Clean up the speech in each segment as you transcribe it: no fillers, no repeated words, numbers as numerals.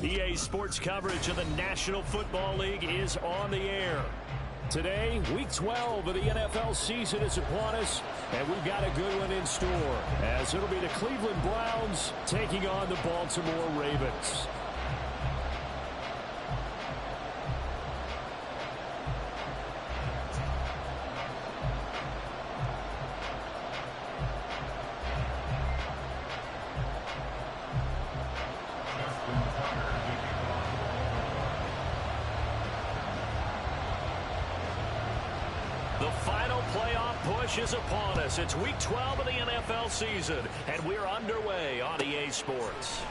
EA Sports coverage of the National Football League is on the air. Today, Week 12 of the NFL season is upon us, and we've got a good one in store, as it'll be the Cleveland Browns taking on the Baltimore Ravens. The final playoff push is upon us. It's Week 12 of the NFL season, and we're underway on EA Sports.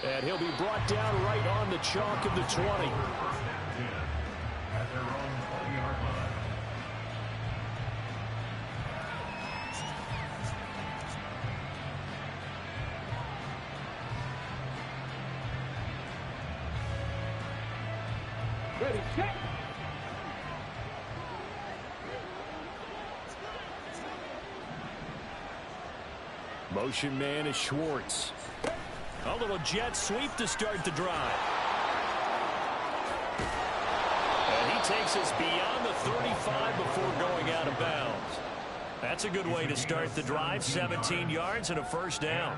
And he'll be brought down right on the chalk of the 20. Ready, check. Motion man is Schwartz. A little jet sweep to start the drive. And he takes us beyond the 35 before going out of bounds. That's a good way to start the drive. 17 yards and a first down.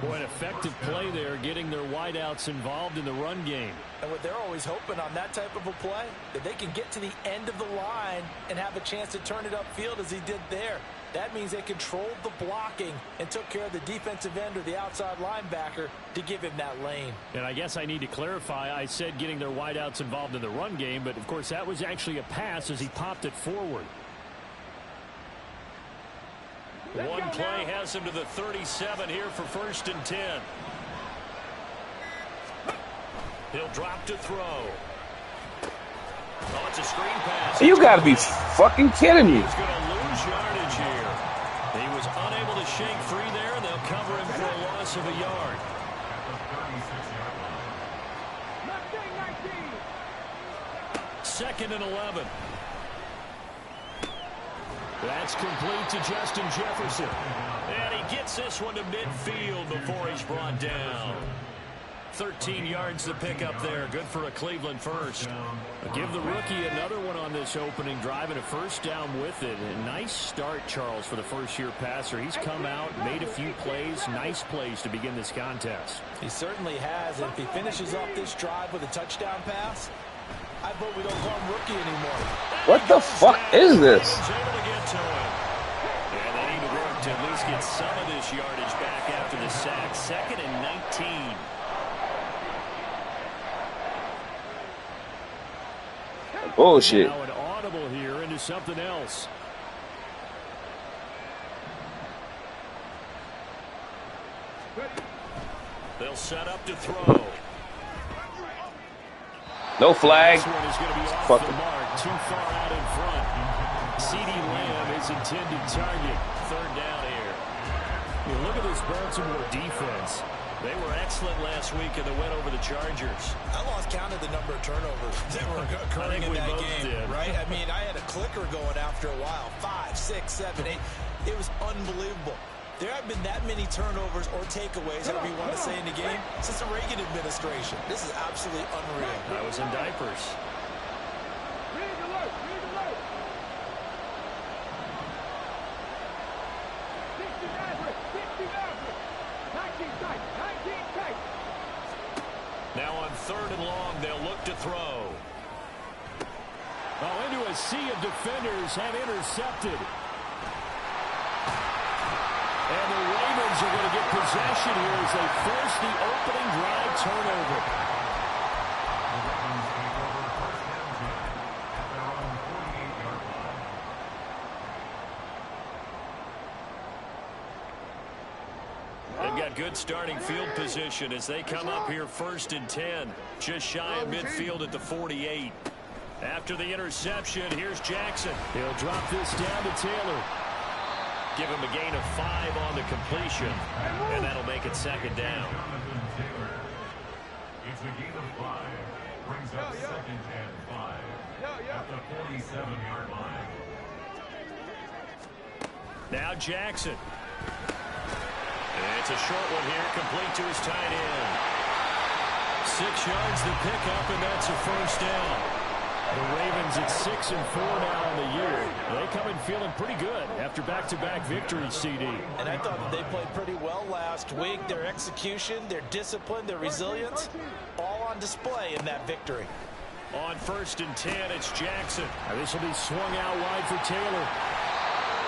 Boy, an effective play there, getting their wideouts involved in the run game. And what they're always hoping on that type of a play, that they can get to the end of the line and have a chance to turn it upfield as he did there. That means they controlled the blocking and took care of the defensive end or the outside linebacker to give him that lane. And I guess I need to clarify, I said getting their wideouts involved in the run game, but of course that was actually a pass as he popped it forward. One play has him to the 37 here for 1st and 10. He'll drop to throw. Oh, it's a screen pass. You gotta be fucking kidding me. He's going to lose yardage here. He was unable to shake free there, and they'll cover him for a loss of a yard. Second and 11. That's complete to Justin Jefferson. And he gets this one to midfield before he's brought down. 13 yards to pick up there. Good for a Cleveland first. Give the rookie another one on this opening drive and a first down with it. A nice start, Charles, for the first-year passer. He's come out, made a few plays, nice plays to begin this contest. He certainly has, and if he finishes off this drive with a touchdown pass, I vote we don't call him rookie anymore. What the fuck is this? And they need to work to at least get some of this yardage back after the sack. 2nd and 19. Bullshit. Now an audible here into something else. They'll set up to throw. No flag. This one is going to be off Fuck the mark, too far out in front. CeeDee Lamb is intended target. 3rd down here. You look at this Baltimore defense. They were excellent last week in the win over the Chargers. I lost count of the number of turnovers that were occurring in that game, right? I mean, I had a clicker going after a while. 5, 6, 7, 8. It was unbelievable. There have been that many turnovers or takeaways, however you want to say, in the game since the Reagan administration. This is absolutely unreal. I was in diapers. Now on 3rd and long, they'll look to throw. Oh, into a sea of defenders and intercepted. And the Ravens are going to get possession here as they force the opening drive turnover. They've got good starting field position as they come up here 1st and 10. Just shy of midfield at the 48. After the interception, here's Jackson. He'll drop this down to Taylor. Give him a gain of 5 on the completion, and that'll make it 2nd down. It's a gain of 5. Brings up 2nd and 5 at the 47-yard line. Now Jackson. It's a short one here, complete to his tight end. 6 yards to pick up, and that's a first down. The Ravens at 6-4 now in the year. They come in feeling pretty good after back-to-back victories, CD. And I thought that they played pretty well last week. Their execution, their discipline, their resilience, all on display in that victory. On 1st and 10, it's Jackson. This will be swung out wide for Taylor.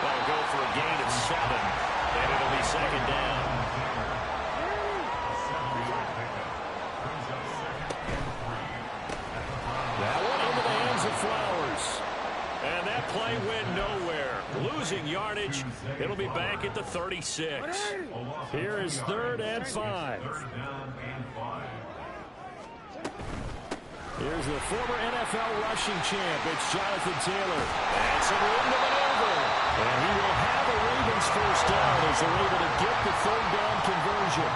That'll go for a gain of 7, and it'll be 2nd down. That one into the hands of Flowers. And that play went nowhere. Losing yardage. It'll be back at the 36. Here is 3rd and 5. Here's the former NFL rushing champ. It's Jonathan Taylor. And some room to maneuver. And he will have a Ravens first down as they're able to get the 3rd down conversion.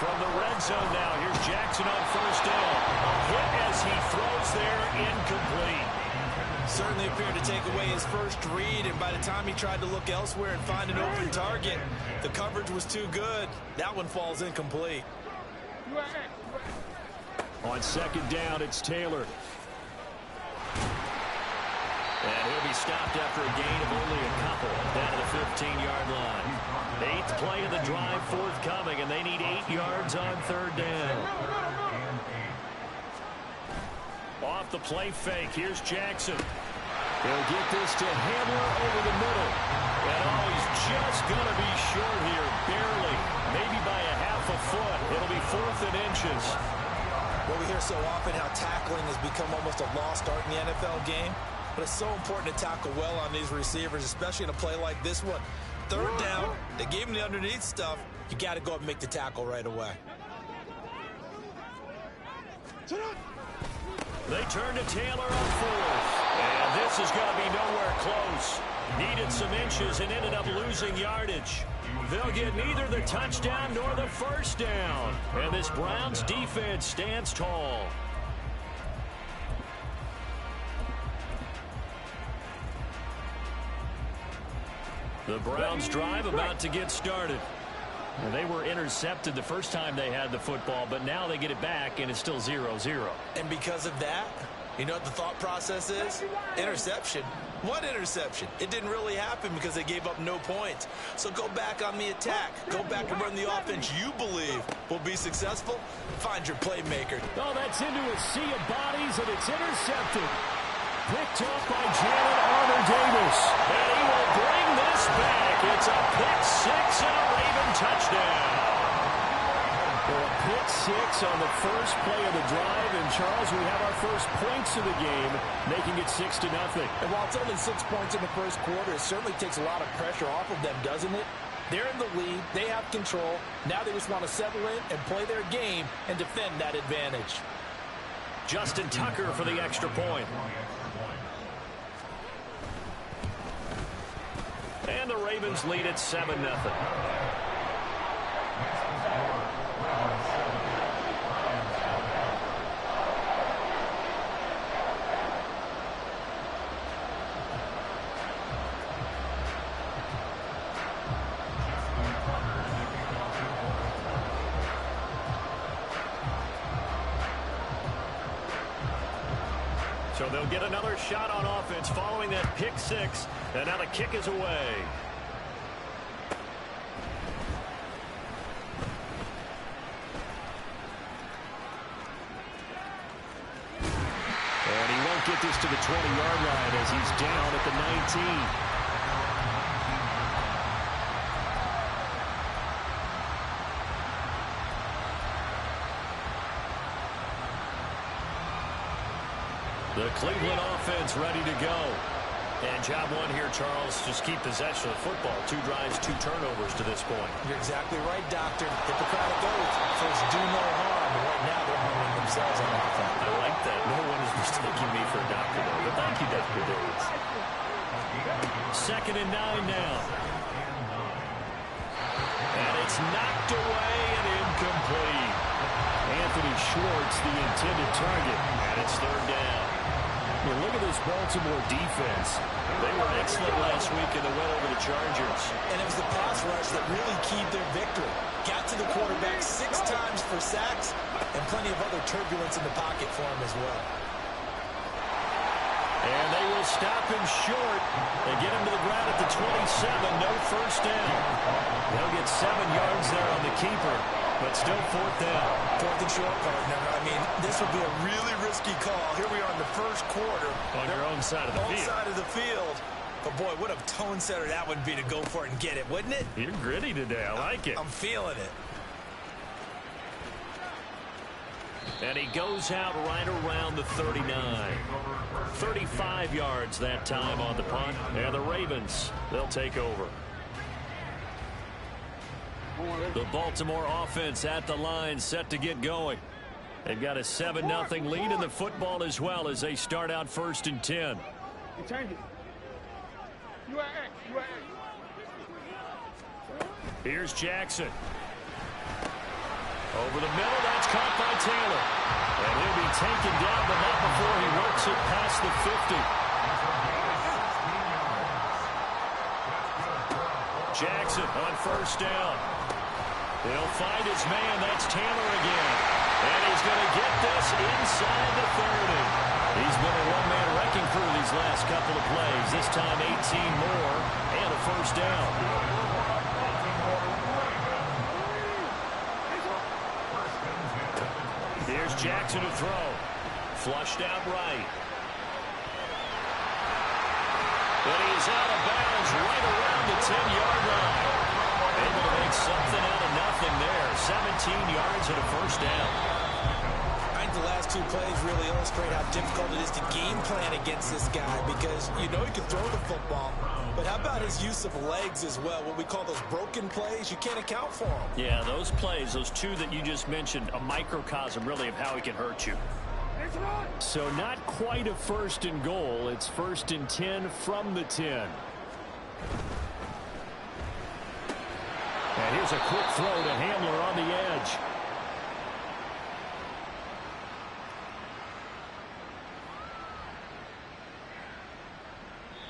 From the red zone now, here's Jackson on 1st down. A hit as he throws there, incomplete. Certainly appeared to take away his first read, and by the time he tried to look elsewhere and find an open target, the coverage was too good. That one falls incomplete. On 2nd down, it's Taylor. And he'll be stopped after a gain of only a couple down to the 15-yard line. 8th play of the drive forthcoming, and they need 8 yards on 3rd down. Off the play fake, here's Jackson. He'll get this to Hamler over the middle. And he's just going to be short here, barely, maybe by a half a foot. It'll be 4th and inches. Well, we hear so often how tackling has become almost a lost art in the NFL game. But it's so important to tackle well on these receivers, especially in a play like this one. 3rd down, they gave him the underneath stuff. You got to go up and make the tackle right away. They turn to Taylor on 4th. And this is going to be nowhere close. Needed some inches and ended up losing yardage. They'll get neither the touchdown nor the first down. And this Browns defense stands tall. The Browns drive about to get started. And they were intercepted the first time they had the football, but now they get it back, and it's still 0-0. And because of that, you know what the thought process is? Interception. What interception? It didn't really happen because they gave up no points. So go back on the attack. Go back and run the offense you believe will be successful. Find your playmaker. Oh, that's into a sea of bodies, and it's intercepted. Picked up by Janet Armour-Davis. And he will bring this back. It's a pick 6 and a Raven touchdown. Well, a pick 6 on the first play of the drive. And, Charles, we have our first points of the game, making it 6-0. And while it's only 6 points in the first quarter, it certainly takes a lot of pressure off of them, doesn't it? They're in the lead. They have control. Now they just want to settle in and play their game and defend that advantage. Justin Tucker for the extra point. And the Ravens lead at 7-0. So they'll get another shot on offense following that pick 6. And now the kick is away. And he won't get this to the 20-yard line as he's down at the 19. The Cleveland offense ready to go. And job one here, Charles, just keep possession of the football. 2 drives, 2 turnovers to this point. You're exactly right, Doctor. Hippocratic oath. First, do no harm. And right now, they're harming themselves on offense. I like that. No one is mistaking me for a doctor, though. But thank you, Dr. Davis. 2nd and 9 now. And it's knocked away and incomplete. Anthony Schwartz, the intended target. And it's 3rd down. You look at this Baltimore defense. They were excellent last week in the win over the Chargers. And it was the pass rush that really keyed their victory. Got to the quarterback 6 times for sacks and plenty of other turbulence in the pocket for him as well. And they will stop him short. They get him to the ground at the 27. No first down. They'll get 7 yards there on the keeper, but still 4th down. 4th and short, partner. I mean, this would be a really risky call. Here we are in the first quarter. On your own side of the field. Side of the field. But, boy, what a tone setter that would be to go for it and get it, wouldn't it? You're gritty today. I like it. I'm feeling it. And he goes out right around the 39. 35 yards that time on the punt. And the Ravens, they'll take over. The Baltimore offense at the line, set to get going. They've got a 7-0 lead in the football as well as they start out 1st and 10. Here's Jackson. Over the middle, that's caught by Taylor. And he'll be taken down, but not before he works it past the 50. Jackson on 1st down. He'll find his man. That's Taylor again. And he's going to get this inside the 30. He's been a one-man wrecking crew these last couple of plays. This time 18 more and a 1st down. Here's Jackson to throw. Flushed out right. But he's out of bounds right around the 10-yard line. Able to make something out of nothing there. 17 yards and a 1st down. I think the last 2 plays really illustrate how difficult it is to game plan against this guy because you know he can throw the football. But how about his use of legs as well? What we call those broken plays, you can't account for them. Yeah, those plays, those 2 that you just mentioned, a microcosm really of how he can hurt you. So not quite a 1st and goal. It's 1st and 10 from the 10. And here's a quick throw to Hamler on the edge.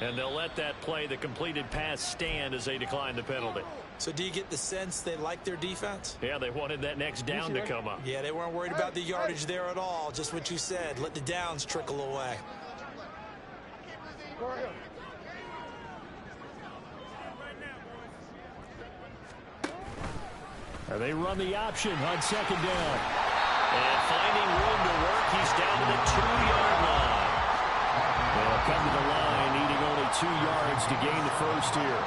And they'll let that play, the completed pass, stand as they decline the penalty. So do you get the sense they like their defense? Yeah, they wanted that next down to come up. Yeah, they weren't worried about the yardage there at all. Just what you said. Let the downs trickle away. They run the option on 2nd down. And finding room to work, he's down to the 2-yard line. They'll come to the line, needing only 2 yards to gain the 1st here.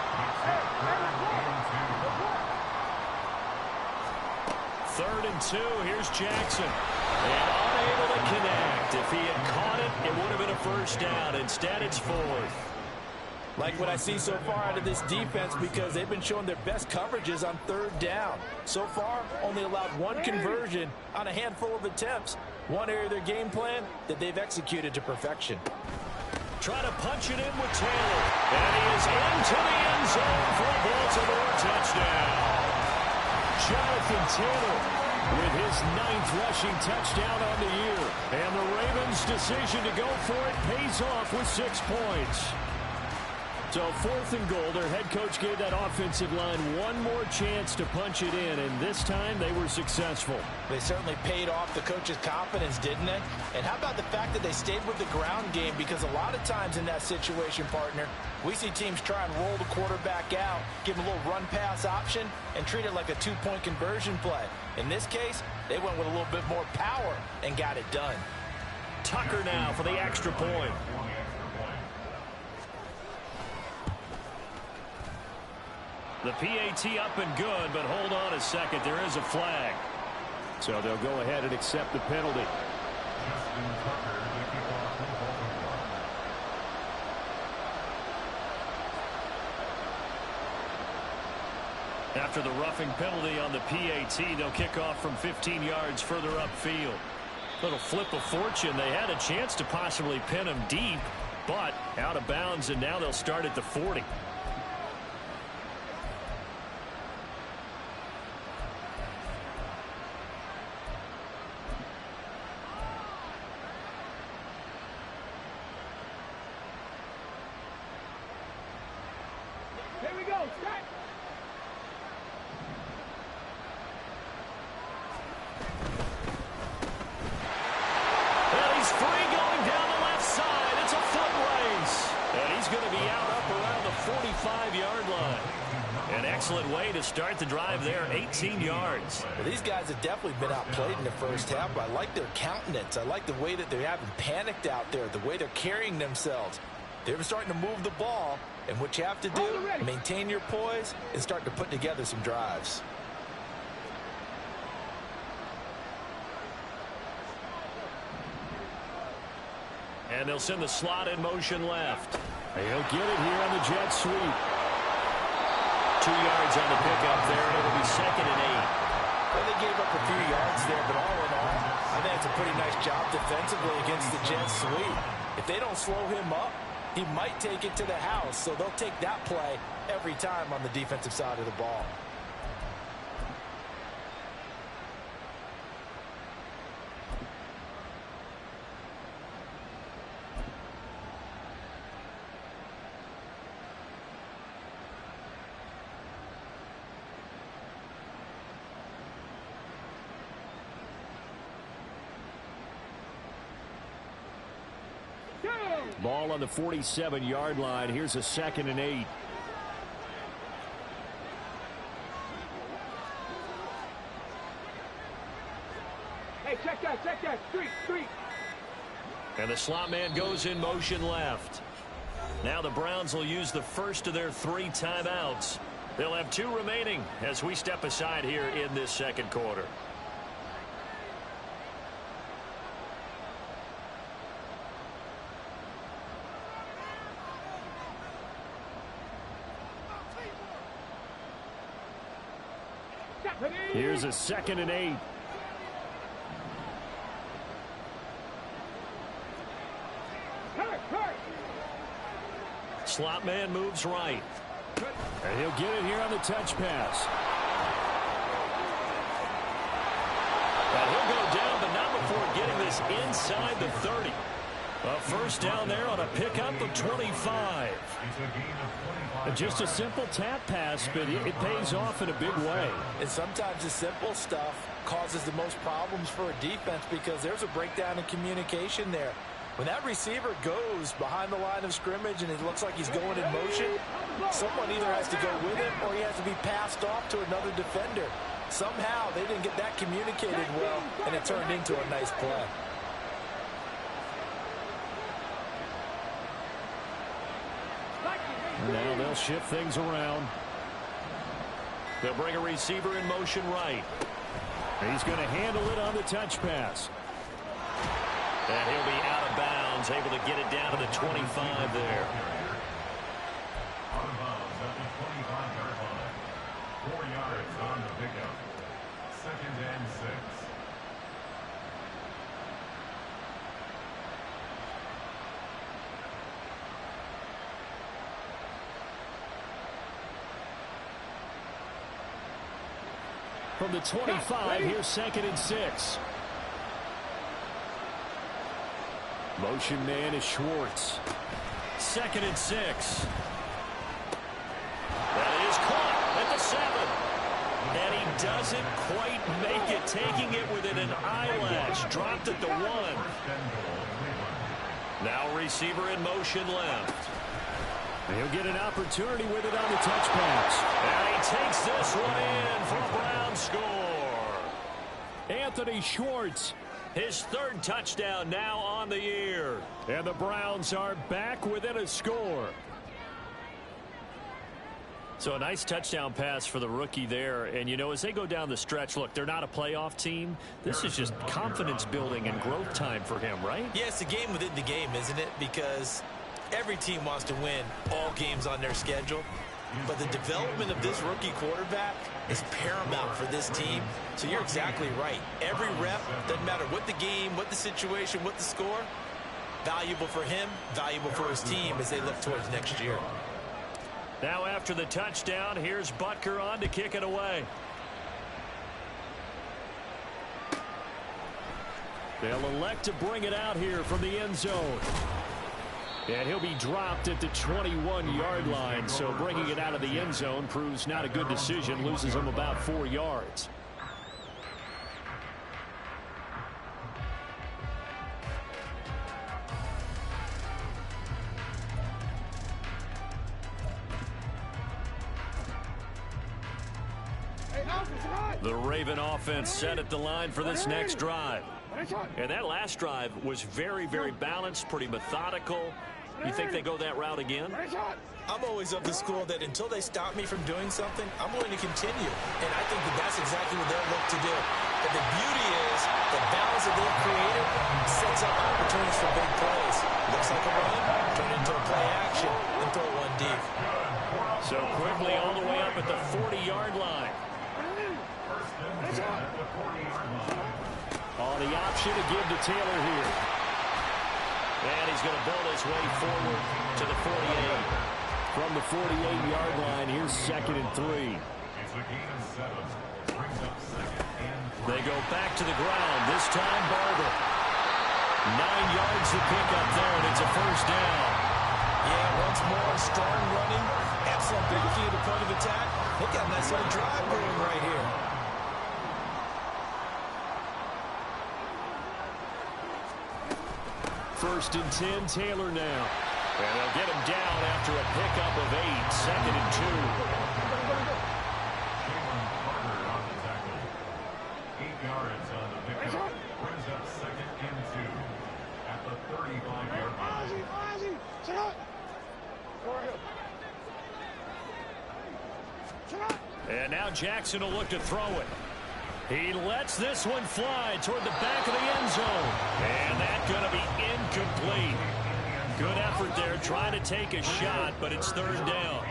3rd and 2, here's Jackson. And unable to connect. If he had caught it, it would have been a 1st down. Instead, it's 4th. Like what I see so far out of this defense because they've been showing their best coverages on 3rd down. So far, only allowed 1 conversion on a handful of attempts. One area of their game plan that they've executed to perfection. Try to punch it in with Taylor. And he is into the end zone for a Baltimore touchdown. Jonathan Taylor with his 9th rushing touchdown on the year. And the Ravens' decision to go for it pays off with 6 points. So 4th and goal, their head coach gave that offensive line one more chance to punch it in, and this time they were successful. They certainly paid off the coach's confidence, didn't they? And how about the fact that they stayed with the ground game? Because a lot of times in that situation, partner, we see teams try and roll the quarterback out, give him a little run-pass option, and treat it like a 2-point conversion play. In this case, they went with a little bit more power and got it done. Tucker now for the extra point. The PAT up and good, but hold on a second. There is a flag. So they'll go ahead and accept the penalty. After the roughing penalty on the PAT, they'll kick off from 15 yards further upfield. Little flip of fortune. They had a chance to possibly pin him deep, but out of bounds, and now they'll start at the 40. excellent way to start the drive there, 18 yards. Well, these guys have definitely been outplayed in the first half, but I like their countenance. I like the way that they haven't panicked out there, the way they're carrying themselves. They're starting to move the ball, and what you have to do, maintain your poise and start to put together some drives. And they'll send the slot in motion left. He'll get it here on the jet sweep. 2 yards on the pickup there, and it'll be 2nd and 8. Well, they gave up a few yards there, but all in all, I think it's a pretty nice job defensively against the jet sweep. If they don't slow him up, he might take it to the house, so they'll take that play every time on the defensive side of the ball. Ball on the 47-yard line. Here's a 2nd and 8. Hey, check that. Street. And the slot man goes in motion left. Now the Browns will use the first of their 3 timeouts. They'll have 2 remaining as we step aside here in this second quarter. Here's a 2nd and 8. Slot man moves right. And he'll get it here on the touch pass. And he'll go down, but not before getting this inside the 30. A first down there on a pickup of 25. Just a simple tap pass, but it pays off in a big way. And sometimes the simple stuff causes the most problems for a defense because there's a breakdown in communication there. When that receiver goes behind the line of scrimmage and it looks like he's going in motion, someone either has to go with him or he has to be passed off to another defender. Somehow they didn't get that communicated well, and it turned into a nice play. Now they'll shift things around. They'll bring a receiver in motion right. He's going to handle it on the touch pass. And he'll be out of bounds, able to get it down to the 25 there. Out of bounds at the 25-yard line. 4 yards on the pickup. 2nd and 6. From the 25, here's 2nd and 6. Motion man is Schwartz. 2nd and 6. That is caught at the 7. And he doesn't quite make it, taking it within an eyelash. Dropped at the 1. Now receiver in motion left. He'll get an opportunity with it on the touch pass. And he takes this one in for a Brown score. Anthony Schwartz. His 3rd touchdown now on the year. And the Browns are back within a score. So a nice touchdown pass for the rookie there. And, you know, as they go down the stretch, look, they're not a playoff team. This is just confidence building and growth time for him, right? Yeah, it's a game within the game, isn't it? Because every team wants to win all games on their schedule. But the development of this rookie quarterback is paramount for this team. So you're exactly right. Every rep, doesn't matter what the game, what the situation, what the score, valuable for him, valuable for his team as they look towards next year. Now after the touchdown, here's Butker on to kick it away. They'll elect to bring it out here from the end zone. And he'll be dropped at the 21-yard line, so bringing it out of the end zone proves not a good decision, loses him about 4 yards. The Raven offense set at the line for this next drive. And that last drive was very, very balanced, pretty methodical. You think they go that route again? I'm always of the school that until they stop me from doing something, I'm going to continue. And I think that that's exactly what they'll look to do. But the beauty is the balance that they've created sets up opportunities for big plays. Looks like a run, turn it into a play action, and throw one deep. So quickly all the way up at the 40-yard line. On the option to give to Taylor here. And he's going to build his way forward to the 48. From the 48-yard line, here's 2nd and 3. It's a gain of 7. Brings up 2nd and 3. They go back to the ground. This time, Barber. 9 yards to pick up there, and it's a first down. Yeah, once more, strong running. Excellent big key to point of attack. They got a nice little drive going right here. First and 10, Taylor now. And they'll get him down after a pickup of 8, 2nd and 2. Carter on the tackle. 8 yards on the pickup. Brings up 2nd and 2 at the 35-yard line. And now Jackson will look to throw it. He lets this one fly toward the back of the end zone. And that's going to be incomplete. Good effort there, trying to take a shot, but it's 3rd down.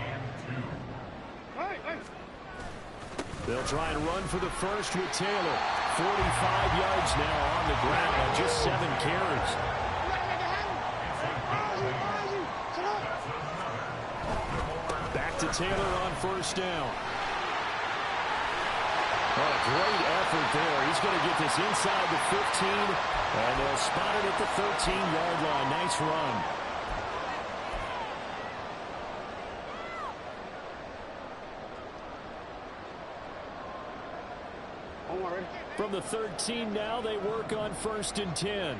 They'll try and run for the first with Taylor. 45 yards now on the ground on just 7 carries. Back to Taylor on first down. Oh, a great effort there. He's going to get this inside the 15, and they'll spot it at the 13-yard line. Nice run. From the 13 now, they work on 1st and 10.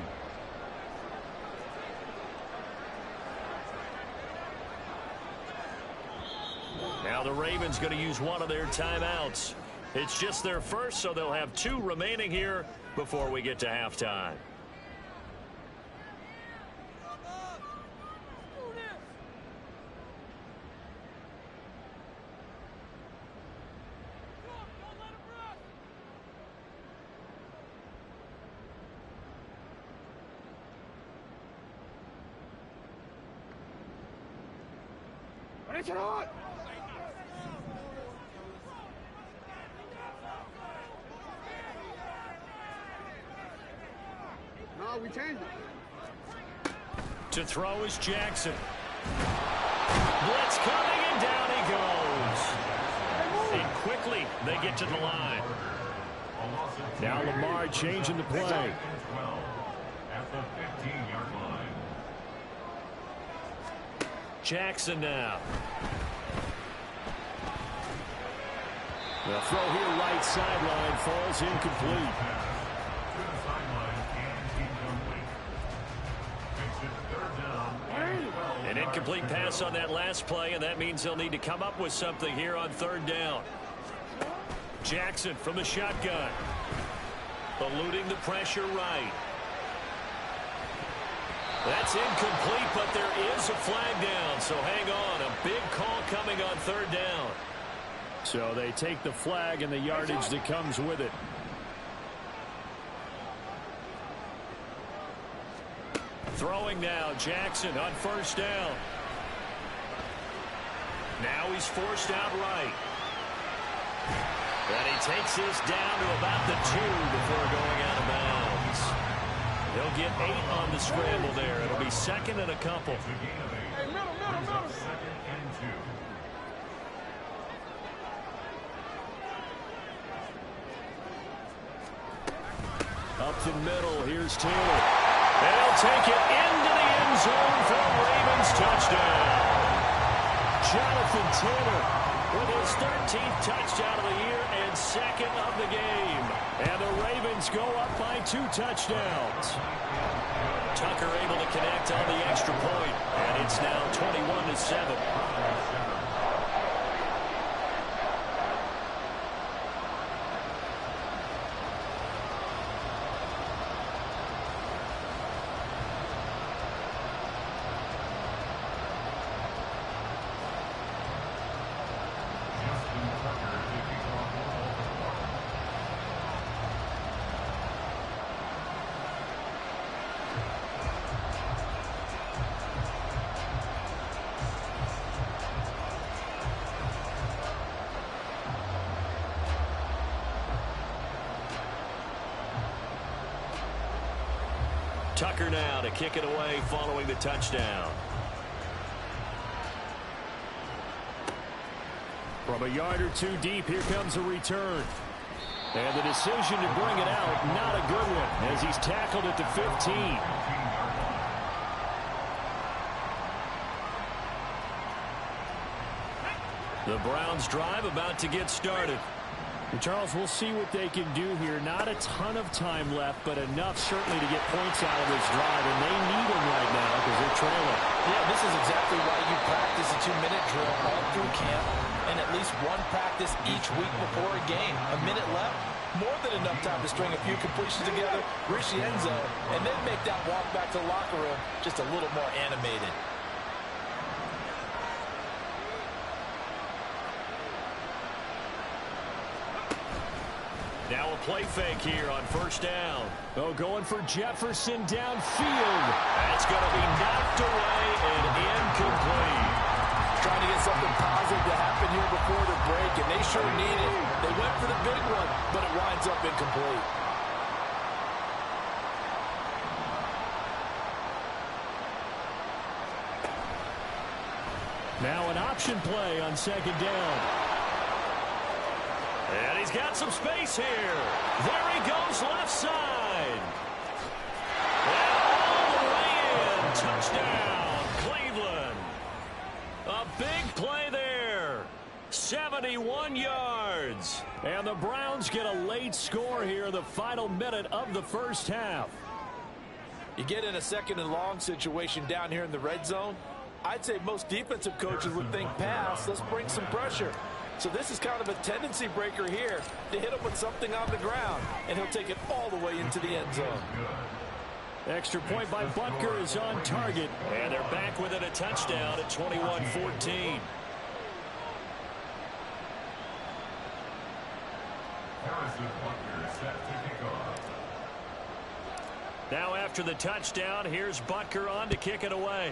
Now the Ravens going to use one of their timeouts. It's just their first, so they'll have 2 remaining here before we get to halftime. No, we changed it. To throw is Jackson. Blitz coming, and down he goes. And quickly they get to the line. Now Lamar changing the play. 12 at the 15-yard line. Jackson now. The throw here right sideline falls incomplete. To the sideline and incomplete. Makes it 3rd down and 12. An incomplete pass on that last play, and that means they'll need to come up with something here on 3rd down. Jackson from the shotgun. Eluding the pressure right. That's incomplete, but there is a flag down, so hang on. A big call coming on 3rd down. So they take the flag and the yardage that comes with it. Throwing now, Jackson on 1st down. Now he's forced out right. And he takes this down to about the 2 before going out of bounds. He'll get 8 on the scramble there. It'll be 2nd and a couple. It's a gain of 8. Brings up 2nd and 2. Up the middle, here's Taylor. And he'll take it into the end zone for the Ravens touchdown. Jonathan Taylor with his 13th touchdown of the year and 2nd of the game. And the Ravens go up by 2 touchdowns. Tucker able to connect on the extra point, and it's now 21-7. Tucker now to kick it away following the touchdown. From a yard or two deep, here comes a return. And the decision to bring it out, not a good one, as he's tackled at the 15. The Browns drive about to get started. And Charles, we'll see what they can do here. Not a ton of time left, but enough certainly to get points out of this drive. And they need them right now because they're trailing. Yeah, this is exactly why you practice a 2-minute drill all through camp and at least one practice each week before a game. A minute left, more than enough time to string a few completions together, reach the end zone, and then make that walk back to the locker room just a little more animated. Now a play fake here on first down. Oh, going for Jefferson downfield. That's going to be knocked away and incomplete. Trying to get something positive to happen here before the break, and they sure need it. They went for the big one, but it winds up incomplete. Now an option play on second down. And he's got some space here. There he goes left side. And all the way in. Touchdown, Cleveland. A big play there. 71 yards. And the Browns get a late score here in the final minute of the first half. You get in a second and long situation down here in the red zone. I'd say most defensive coaches would think pass. Let's bring some pressure. So this is kind of a tendency breaker here to hit him with something on the ground, and he'll take it all the way into the end zone. Extra point by Butker is on target. And they're back within a touchdown at 21-14. Now after the touchdown, here's Butker on to kick it away.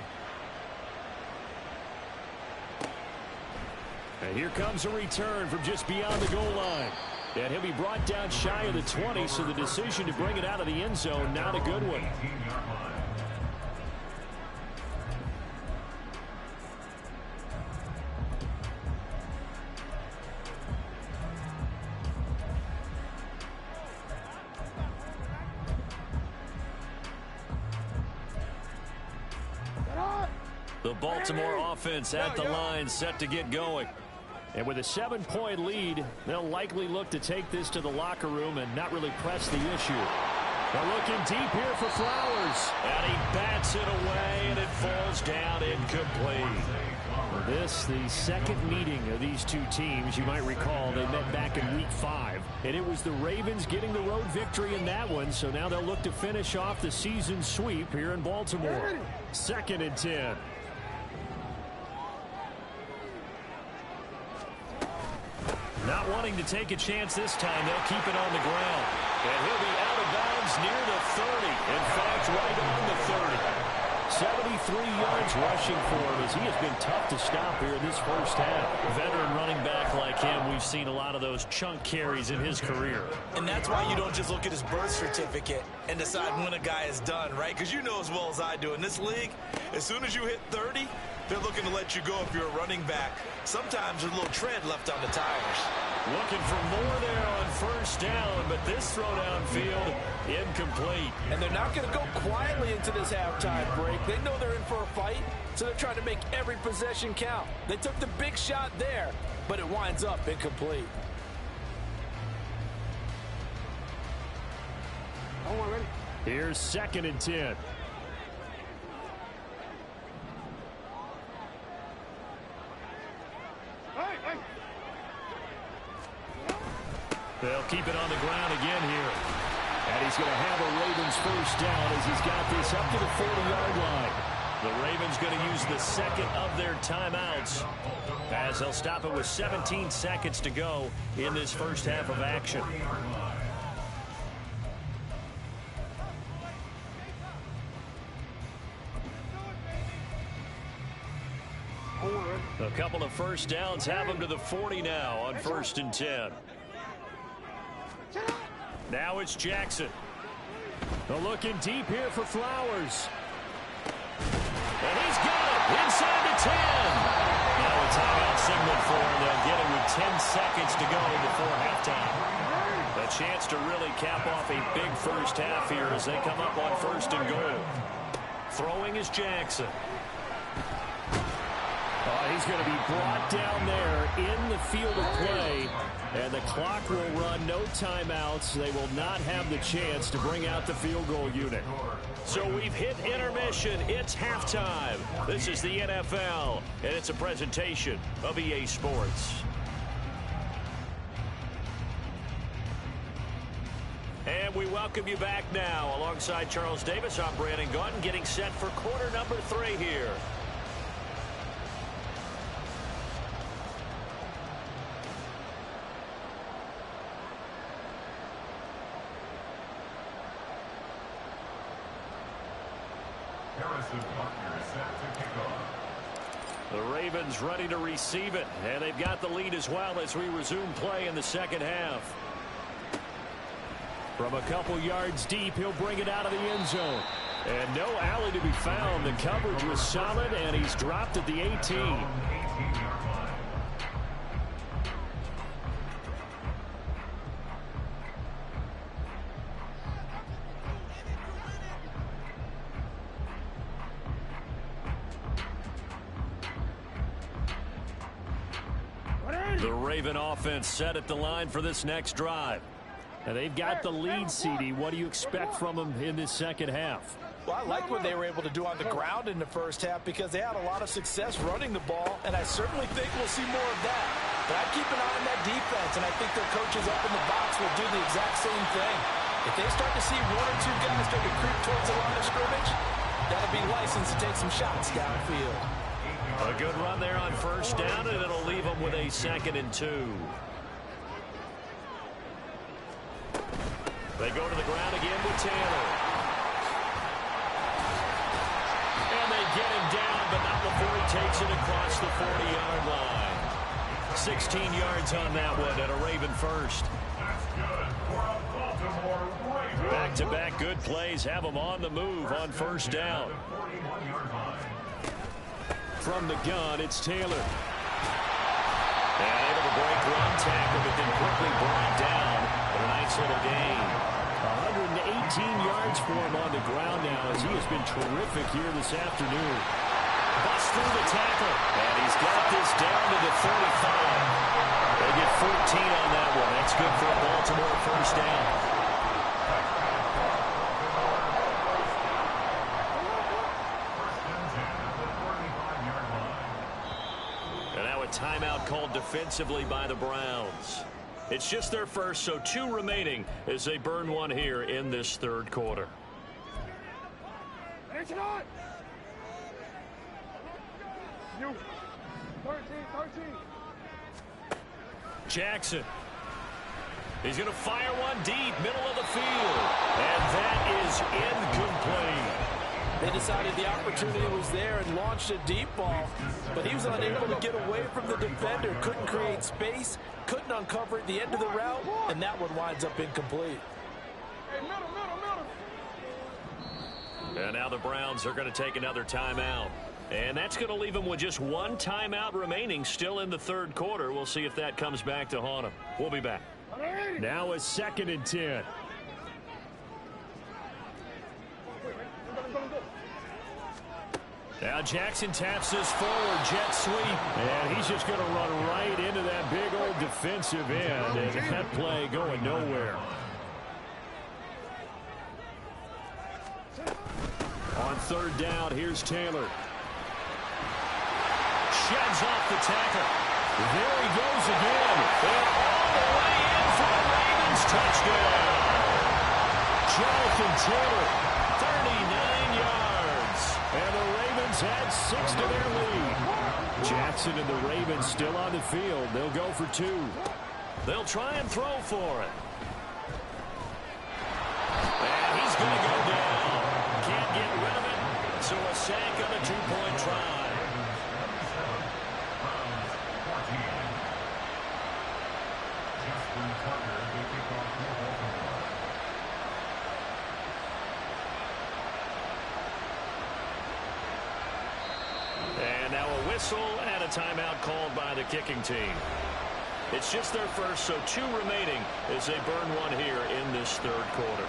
And here comes a return from just beyond the goal line. And he'll be brought down shy of the 20, so the decision to bring it out of the end zone, not a good one. The Baltimore offense at the line, set to get going. And with a 7-point lead, they'll likely look to take this to the locker room and not really press the issue. They're looking deep here for Flowers. And he bats it away, and it falls down incomplete. This, the second meeting of these two teams. You might recall they met back in Week 5. And it was the Ravens getting the road victory in that one. So now they'll look to finish off the season sweep here in Baltimore. 2nd and 10. Not wanting to take a chance this time, they'll keep it on the ground. And he'll be out of bounds near the 30. In fact, right on the 30. 73 yards rushing for him as he has been tough to stop here in this first half. Veteran running back like him, we've seen a lot of those chunk carries in his career. And that's why you don't just look at his birth certificate and decide when a guy is done, right? Because you know as well as I do, in this league, as soon as you hit 30, they're looking to let you go if you're a running back. Sometimes there's a little tread left on the tires. Looking for more there on first down, but this throw downfield, incomplete. And they're not going to go quietly into this halftime break. They know they're in for a fight, so they're trying to make every possession count. They took the big shot there, but it winds up incomplete. Here's 2nd and 10. They'll keep it on the ground again here. And he's going to have a Ravens first down as he's got this up to the 40-yard line. The Ravens going to use the second of their timeouts as they'll stop it with 17 seconds to go in this first half of action. A couple of first downs have them to the 40 now on 1st and 10. Now it's Jackson. They're looking deep here for Flowers. And he's got it inside the 10. Now a timeout signal for him. They'll get it with 10 seconds to go before halftime. A chance to really cap off a big first half here as they come up on 1st and goal. Throwing is Jackson. He's going to be brought down there in the field of play, and the clock will run. No timeouts. They will not have the chance to bring out the field goal unit. So we've hit intermission. It's halftime. This is the NFL, and it's a presentation of EA Sports. And we welcome you back now. Alongside Charles Davis, I'm Brandon Gaudin, getting set for quarter number 3 here. The Ravens ready to receive it, and they've got the lead as well as we resume play in the second half. From a couple yards deep, he'll bring it out of the end zone. And no alley to be found. The coverage was solid, and he's dropped at the 18. The Raven offense set at the line for this next drive. And they've got the lead, CD. What do you expect from them in this second half? Well, I like what they were able to do on the ground in the first half because they had a lot of success running the ball, and I certainly think we'll see more of that. But I keep an eye on that defense, and I think their coaches up in the box will do the exact same thing. If they start to see 1 or 2 guys start to creep towards the line of scrimmage, that'll be licensed to take some shots downfield. A good run there on 1st down, and it'll leave them with a 2nd and 2. They go to the ground again with Taylor. And they get him down, but not before he takes it across the 40-yard line. 16 yards on that one, and a Raven first. Back-to-back good plays have them on the move on 1st down. From the gun, it's Taylor. And able to break one tackle, but then quickly brought down with a nice little gain. 118 yards for him on the ground now as he has been terrific here this afternoon. Bust through the tackle, and he's got this down to the 35. They get 14 on that one. That's good for a Baltimore 1st down. And now a timeout called defensively by the Browns. It's just their first, so 2 remaining as they burn one here in this 3rd quarter. Jackson. He's going to fire one deep, middle of the field. And that is incomplete. They decided the opportunity was there and launched a deep ball, but he was unable to get away from the defender, couldn't create space, couldn't uncover at the end of the route, and that one winds up incomplete. And now the Browns are going to take another timeout. And that's going to leave them with just 1 timeout remaining still in the 3rd quarter. We'll see if that comes back to haunt them. We'll be back. Now a 2nd and 10. Now Jackson taps this forward jet sweep. And he's just going to run right into that big old defensive end. And that play going nowhere. On 3rd down, here's Taylor. Sheds off the tackle. There he goes again. And all the way in for a Ravens touchdown. Jonathan Taylor, 39 yards. And the Ravens add 6 to their lead. Jackson and the Ravens still on the field. They'll go for 2. They'll try and throw for it. And he's going to go down. Can't get rid of it. So a sack on a 2-point try. And now a whistle and a timeout called by the kicking team. It's just their first, so 2 remaining as they burn one here in this third quarter.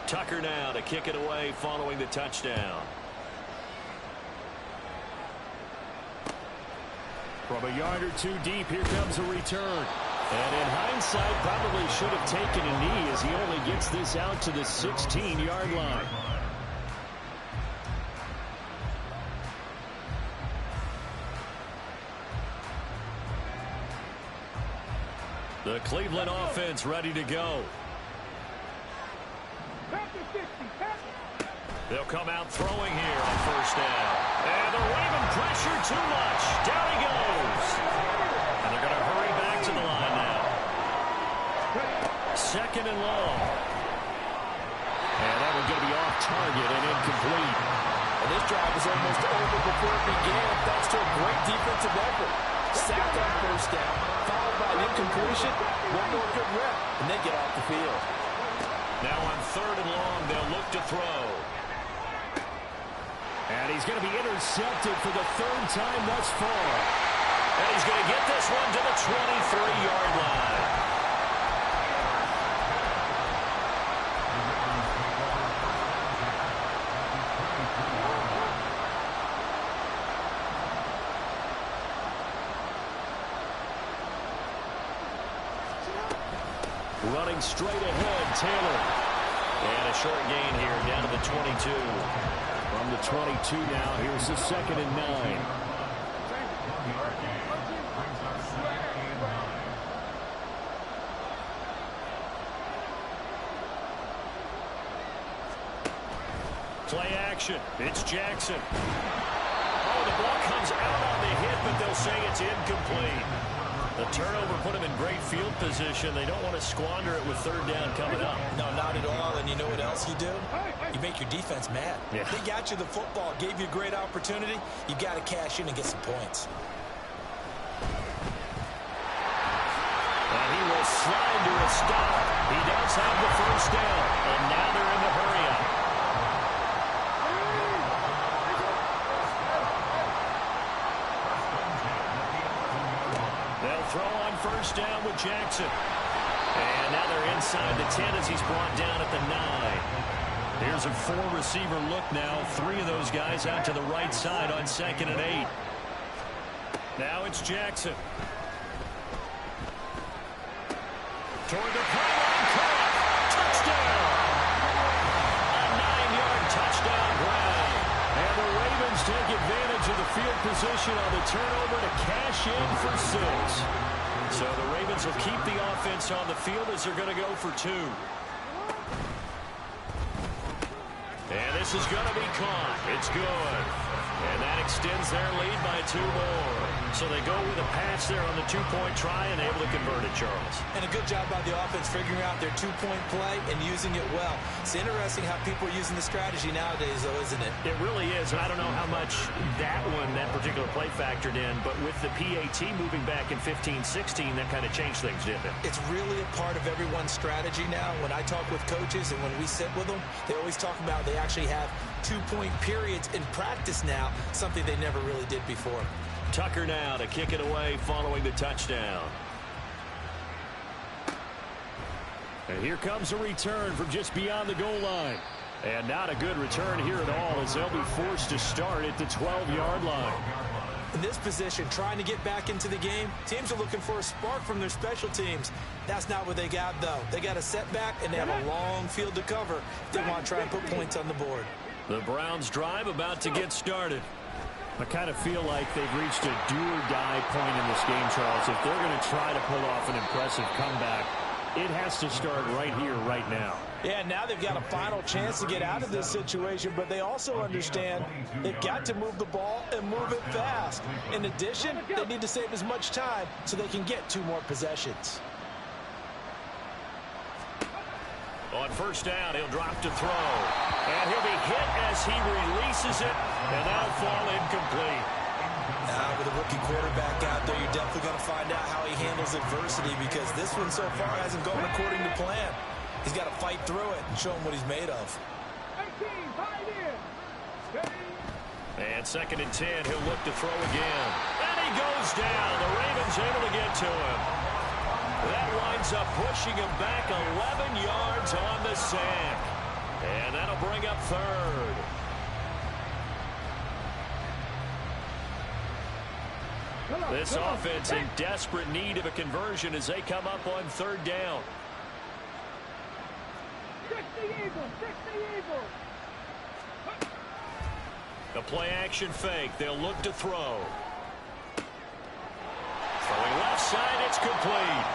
Tucker now to kick it away following the touchdown. From a yard or 2 deep, here comes a return. And in hindsight, probably should have taken a knee as he only gets this out to the 16-yard line. The Cleveland offense ready to go. They'll come out throwing here on first down. And the Raven pressure too much. Down he goes. And they're going to hurry back to the line now. Second and long. And that one's going to be off target and incomplete. And this drive was almost over before it began thanks to a great defensive effort. Sacked on first down, followed by an incompletion. One more good rep, and they get off the field. Now on third and long, they'll look to throw. And he's going to be intercepted for the 3rd time thus far. And he's going to get this one to the 23-yard line. Running straight ahead, Taylor. And a short gain here down to the 22. From the 22 now, here's the 2nd and 9. Play action. It's Jackson. Oh, the ball comes out on the hit, but they'll say it's incomplete. The turnover put them in great field position. They don't want to squander it with 3rd down coming up. No, not at all. And you know what else you do? You make your defense mad. Yeah. They got you the football, gave you a great opportunity. You got to cash in and get some points. And he will slide to a stop. He does have the first down. And now they're in the hurry-up. They'll throw on first down with Jackson. And now they're inside the 10 as he's brought down at the 9. Here's a 4-receiver look now. 3 of those guys out to the right side on 2nd and 8. Now it's Jackson. Toward the pylon, caught. Touchdown! A 9-yard touchdown grab. And the Ravens take advantage of the field position on the turnover to cash in for 6. So the Ravens will keep the offense on the field as they're going to go for 2. And this is going to be caught. It's good. And that extends their lead by 2 more. So they go with a pass there on the 2-point try and able to convert it, Charles. And a good job by the offense figuring out their 2-point play and using it well. It's interesting how people are using the strategy nowadays, though, isn't it? It really is. And I don't know how much that particular play factored in, but with the PAT moving back in 15-16, that kind of changed things, didn't it? It's really a part of everyone's strategy now. When I talk with coaches and when we sit with them, they always talk about they actually have 2-point periods in practice now, something they never really did before. Tucker now to kick it away following the touchdown. And here comes a return from just beyond the goal line. And not a good return here at all as they'll be forced to start at the 12-yard line. In this position, trying to get back into the game, teams are looking for a spark from their special teams. That's not what they got, though. They got a setback, and they have a long field to cover if they want to try and put points on the board. The Browns' drive about to get started. I kind of feel like they've reached a do-or-die point in this game, Charles. If they're going to try to pull off an impressive comeback, it has to start right here, right now. Yeah, now they've got a final chance to get out of this situation, but they also understand they've got to move the ball and move it fast. In addition, they need to save as much time so they can get 2 more possessions. On first down, he'll drop to throw. And he'll be hit as he releases it, and that'll fall incomplete. Now, with a rookie quarterback out there, you're definitely going to find out how he handles adversity, because this one so far hasn't gone according to plan. He's got to fight through it and show him what he's made of. And 2nd and 10, he'll look to throw again. And he goes down. The Ravens able to get to him. That winds up pushing him back 11 yards on the sack. And that'll bring up 3rd. This offense in desperate need of a conversion as they come up on 3rd down. The play-action fake. They'll look to throw. Throwing left side, it's complete.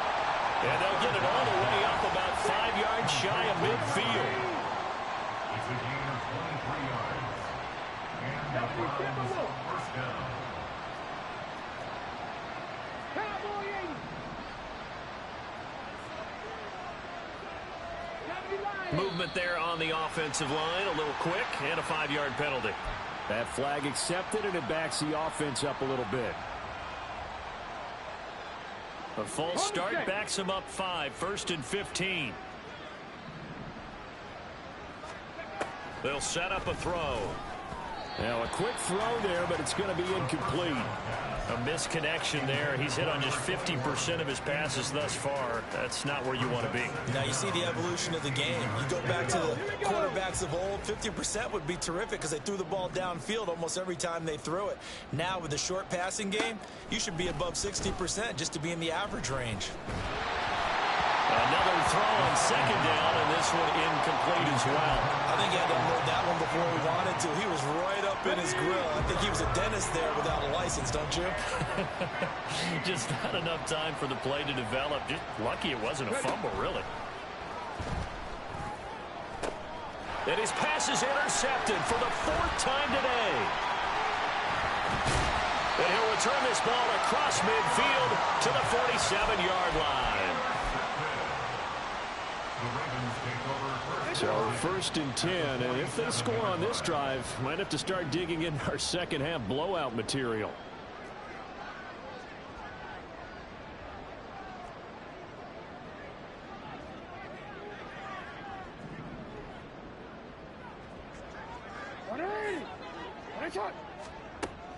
And they'll get it all the way up about 5 yards shy of midfield. It's a gain of 23 yards. And the Browns first down. Movement there on the offensive line, a little quick, and a 5-yard penalty. That flag accepted, and it backs the offense up a little bit. A false start backs him up 5, 1st and 15. They'll set up a throw. Now a quick throw there, but it's going to be incomplete. A misconnection there. He's hit on just 50% of his passes thus far. That's not where you want to be. Now you see the evolution of the game. You go back to the quarterbacks of old, 50% would be terrific because they threw the ball downfield almost every time they threw it. Now with the short passing game, you should be above 60% just to be in the average range. Another throw on 2nd down, and this one incomplete as well. I think he had to unload that one before he wanted to. He was right up in his grill. I think he was a dentist there without a license, don't you? Just not enough time for the play to develop. Just lucky it wasn't a fumble, really. And his pass is intercepted for the 4th time today. And he'll return this ball across midfield to the 47-yard line. So 1st and 10, and if they score on this drive, might have to start digging in our second half blowout material.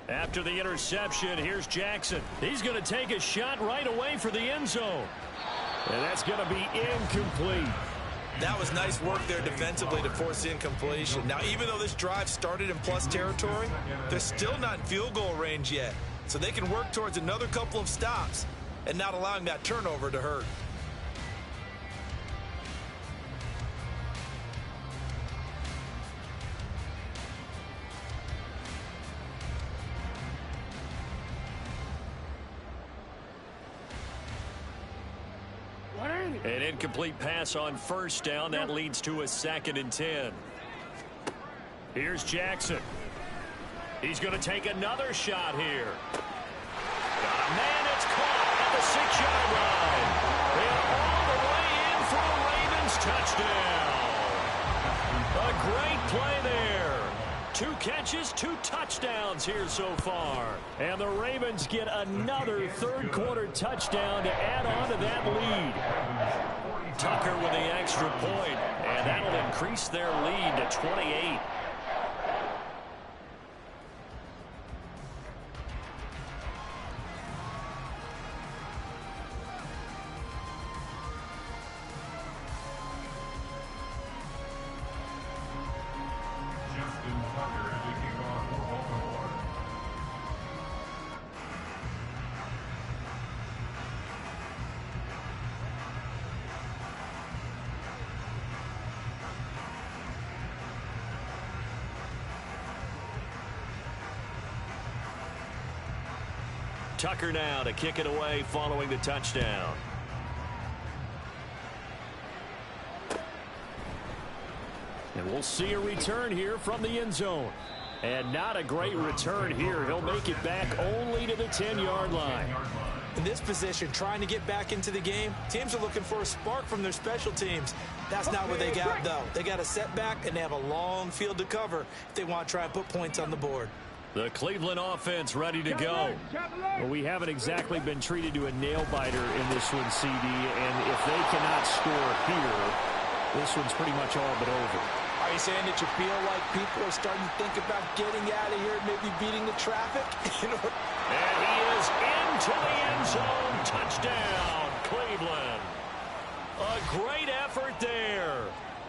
After the interception, here's Jackson. He's going to take a shot right away for the end zone. And that's going to be incomplete. That was nice work there defensively to force the incompletion. Now, even though this drive started in plus territory, they're still not in field goal range yet. So they can work towards another couple of stops and not allowing that turnover to hurt. An incomplete pass on 1st down. That leads to a 2nd and 10. Here's Jackson. He's going to take another shot here. Got a man. It's caught at the 6-yard line. And all the way in for a Ravens touchdown. A great play there. 2 catches, 2 touchdowns here so far. And the Ravens get another 3rd quarter touchdown to add on to that lead. Tucker with the extra point, and that'll increase their lead to 28. Tucker now to kick it away following the touchdown. And we'll see a return here from the end zone. And not a great return here. He'll make it back only to the 10-yard line. In this position, trying to get back into the game, teams are looking for a spark from their special teams. That's not what they got, though. They got a setback, and they have a long field to cover if they want to try and put points on the board. The Cleveland offense ready to go. Well, we haven't exactly been treated to a nail-biter in this one, CD, and if they cannot score here, this one's pretty much all but over. Are you saying that you feel like people are starting to think about getting out of here and maybe beating the traffic? And he is into the end zone. Touchdown, Cleveland. A great effort there.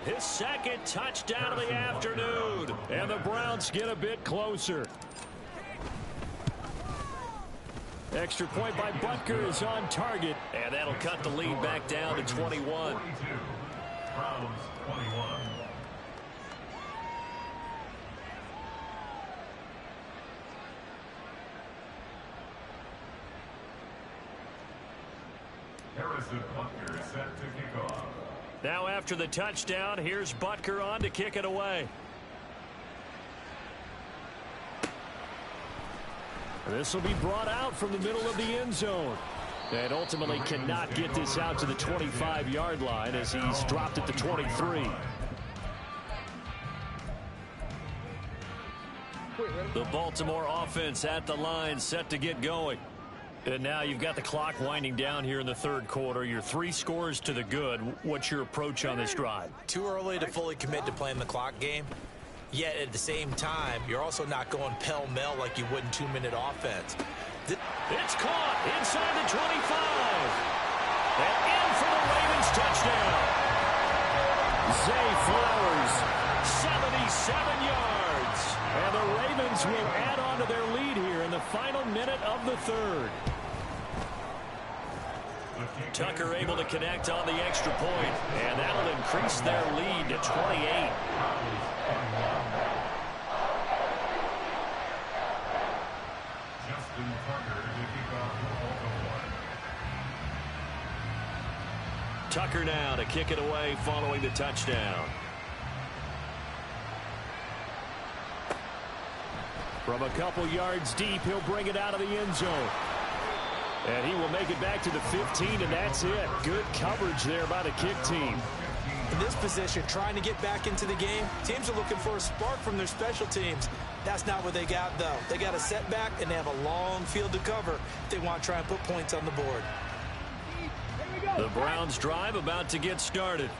His second touchdown of the afternoon. And the Browns get a bit closer. Extra point by Butker is on target. And that'll cut the lead back down to 21. 42. Browns 21. Harrison Butker is set to kick off. Now after the touchdown, here's Butker on to kick it away. This will be brought out from the middle of the end zone. And ultimately cannot get this out to the 25-yard line as he's dropped at the 23. The Baltimore offense at the line, set to get going. And now you've got the clock winding down here in the third quarter. You're 3 scores to the good. What's your approach on this drive? Too early to fully commit to playing the clock game. Yet at the same time, you're also not going pell-mell like you would in 2-minute offense. It's caught inside the 25. And in for the Ravens touchdown. Zay Flowers, 77 yards. and the Ravens will add on to their lead here in the final minute of the third. Tucker able to connect on the extra point, and that'll increase their lead to 28. Tucker now to kick it away following the touchdown. From a couple yards deep, he'll bring it out of the end zone. And he will make it back to the 15, and that's it. Good coverage there by the kick team. In this position, trying to get back into the game, teams are looking for a spark from their special teams. That's not what they got, though. They got a setback, and they have a long field to cover if they want to try and put points on the board. The Browns drive about to get started.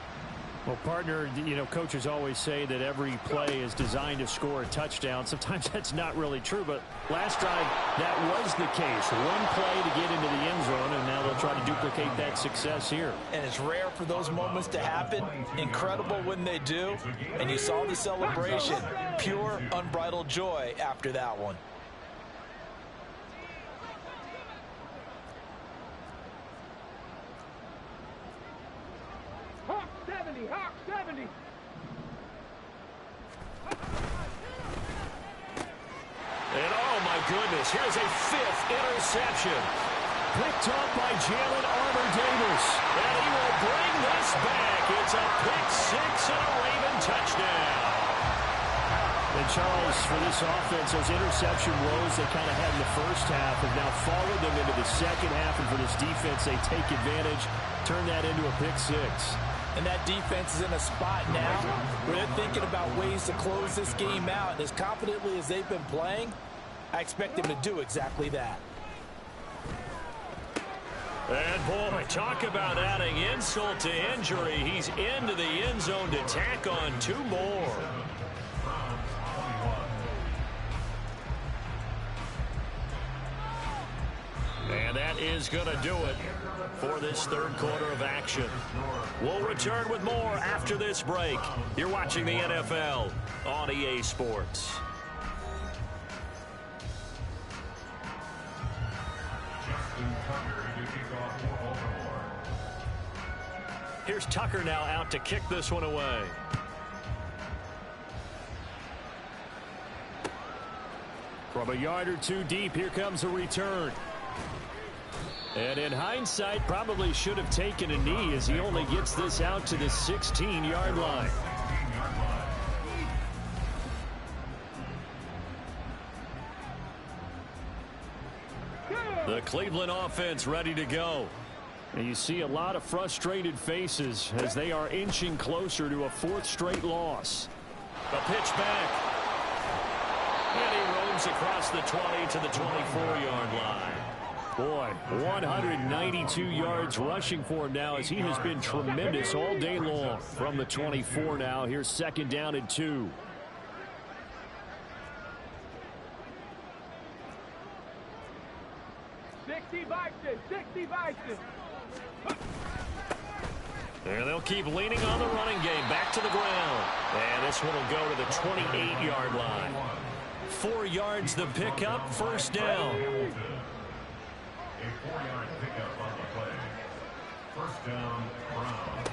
Well, partner, you know, coaches always say that every play is designed to score a touchdown. Sometimes that's not really true, but last drive, that was the case. One play to get into the end zone, and now they'll try to duplicate that success here. And it's rare for those moments to happen. Incredible when they do. And you saw the celebration. Pure, unbridled joy after that one. Hawk 70, Hawk 70. And oh my goodness, here's a 5th interception. Picked off by Jalen Armour-Davis. And he will bring this back. It's a pick 6 and a Raven touchdown. And Charles, for this offense, those interception woes they kind of had in the first half have now followed them into the second half. And for this defense, they take advantage, turn that into a pick 6. And that defense is in a spot now where they're thinking about ways to close this game out. And as confidently as they've been playing, I expect them to do exactly that. And boy, talk about adding insult to injury. He's into the end zone to tack on 2 more. And that is going to do it for this third quarter of action. We'll return with more after this break. You're watching the NFL on EA Sports. Here's Tucker now out to kick this one away. From a yard or 2 deep, here comes a return. And in hindsight, probably should have taken a knee as he only gets this out to the 16-yard line. Good. The Cleveland offense ready to go. And you see a lot of frustrated faces as they are inching closer to a 4th straight loss. A pitch back. And he roams across the 20 to the 24-yard line. Boy, 192 yards rushing for him now as he has been tremendous all day long. From the 24 now, here's 2nd down and 2. And they'll keep leaning on the running game. Back to the ground. And this one will go to the 28-yard line. 4 yards the pickup, 1st down. A 4-yard pickup on the play. 1st down, Brown.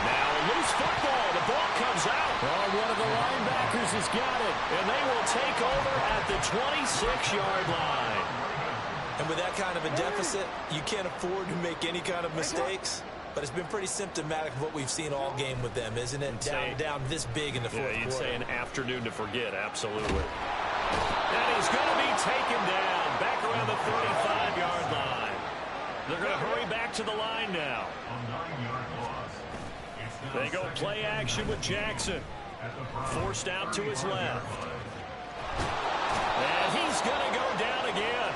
Now a loose football. The ball comes out. Oh, one of the linebackers has got it. And they will take over at the 26-yard line. And with that kind of a deficit, you can't afford to make any kind of mistakes. But it's been pretty symptomatic of what we've seen all game with them, isn't it? Down this big in the 4th quarter. You'd say an afternoon to forget, absolutely. And he's going to be taken down back around the 35-yard line. They're going to hurry back to the line now. They go play action with Jackson. Forced out to his left. And he's going to go down again.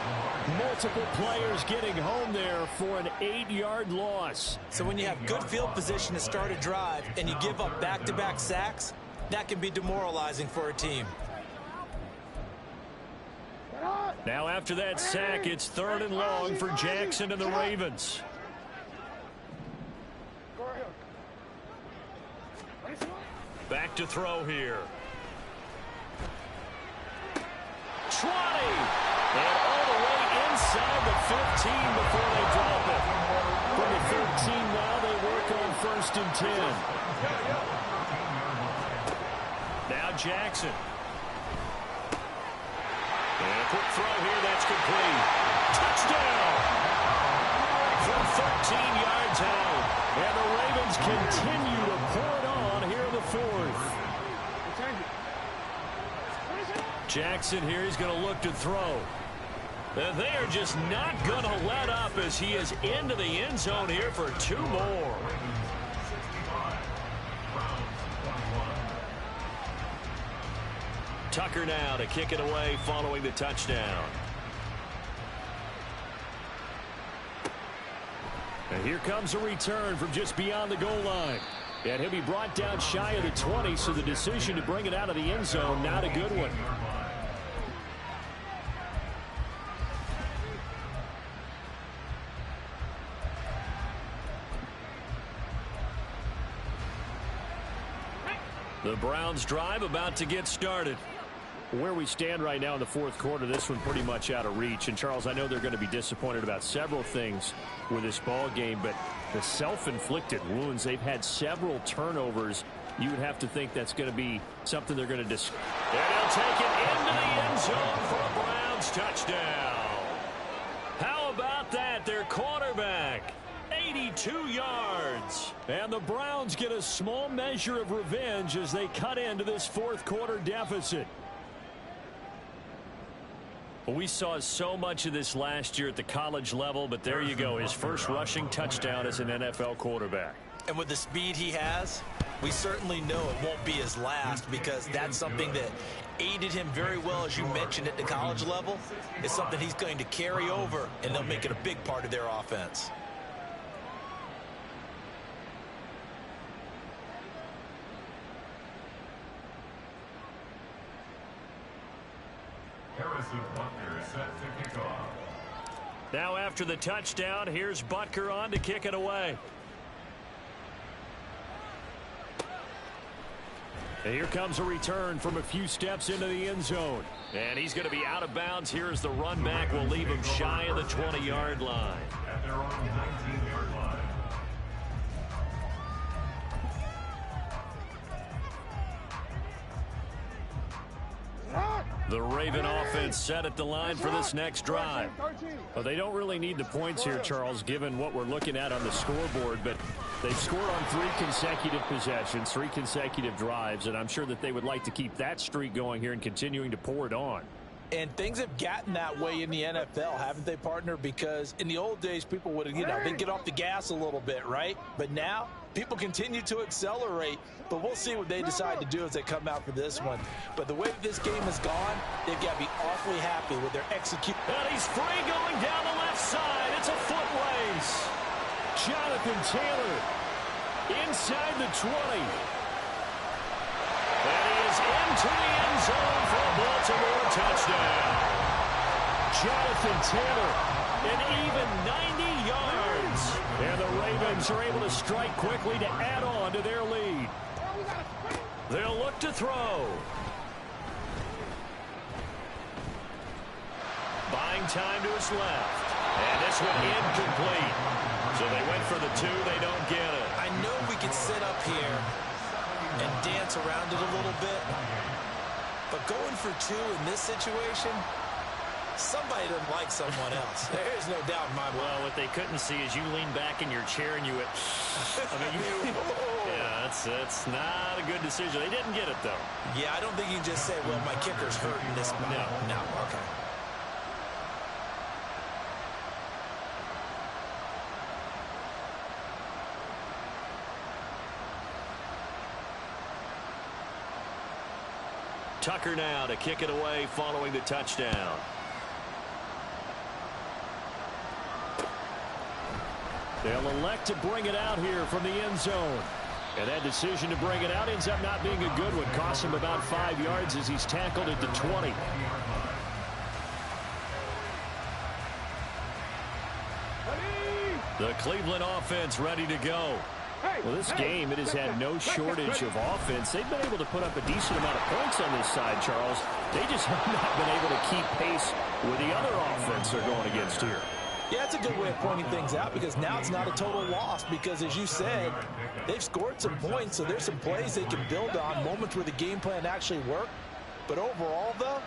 Multiple players getting home there for an 8-yard loss. So when you have good field position to start a drive and you give up back-to-back sacks, that can be demoralizing for a team. Now after that sack, it's 3rd and long for Jackson and the Ravens. Back to throw here. 20. And all the way inside the 15 before they drop it. From the 13 now, they work on 1st and 10. Now Jackson. And a quick throw here, that's complete. Touchdown! From 13 yards out. And the Ravens continue to pour it on here in the 4th. Jackson here, he's going to look to throw. And they are just not going to let up as he is into the end zone here for 2 more. Tucker now to kick it away following the touchdown. And here comes a return from just beyond the goal line. And he'll be brought down shy of the 20, so the decision to bring it out of the end zone, not a good one. The Browns drive about to get started. Where we stand right now in the 4th quarter, this one pretty much out of reach. And, Charles, I know they're going to be disappointed about several things with this ball game, but the self-inflicted wounds, they've had several turnovers. You would have to think that's going to be something they're going to discuss. And he'll take it into the end zone for a Browns touchdown. How about that? Their quarterback, 82 yards. And the Browns get a small measure of revenge as they cut into this 4th quarter deficit. We saw so much of this last year at the college level, but there you go, his first rushing touchdown as an NFL quarterback. And with the speed he has, we certainly know it won't be his last, because that's something that aided him very well, as you mentioned, at the college level. It's something he's going to carry over, and they'll make it a big part of their offense. Now after the touchdown, here's Butker on to kick it away. And here comes a return from a few steps into the end zone. And he's going to be out of bounds. Here as the run back will leave him shy of the 20-yard line. At their own 19-yard line. The Raven offense set at the line for this next drive. Well, they don't really need the points here, Charles, given what we're looking at on the scoreboard, but they've scored on 3 consecutive possessions, 3 consecutive drives, and I'm sure that they would like to keep that streak going here and continuing to pour it on. And things have gotten that way in the NFL, haven't they, partner? Because in the old days, people would, they'd get off the gas a little bit, right? But now, people continue to accelerate. But we'll see what they decide to do as they come out for this one. But the way this game has gone, they've got to be awfully happy with their execution. And he's free going down the left side. It's a foot race. Jonathan Taylor inside the 20. And he is into the end zone for a Baltimore touchdown. Jonathan Taylor, an even 90 yards. And the Ravens are able to strike quickly to add on to their lead. They'll look to throw. Buying time to his left. And this one incomplete. So they went for the 2. They don't get it. I know we could sit up here and dance around it a little bit, but going for 2 in this situation, somebody doesn't like someone else. There's no doubt in my mind. Well, what they couldn't see is you lean back in your chair and you went, yeah, that's not a good decision. They didn't get it, though. Yeah, I don't think you can just say, well, my kicker's hurting this spot. No, okay. Tucker now to kick it away following the touchdown. They'll elect to bring it out here from the end zone. And that decision to bring it out ends up not being a good one. Costs him about 5 yards as he's tackled at the 20. The Cleveland offense ready to go. Well, this game, it has had no shortage of offense. They've been able to put up a decent amount of points on this side, Charles. They just have not been able to keep pace with the other offense they're going against here. Yeah, it's a good way of pointing things out because now it's not a total loss because, as you said, they've scored some points, so there's some plays they can build on, moments where the game plan actually worked. But overall, though,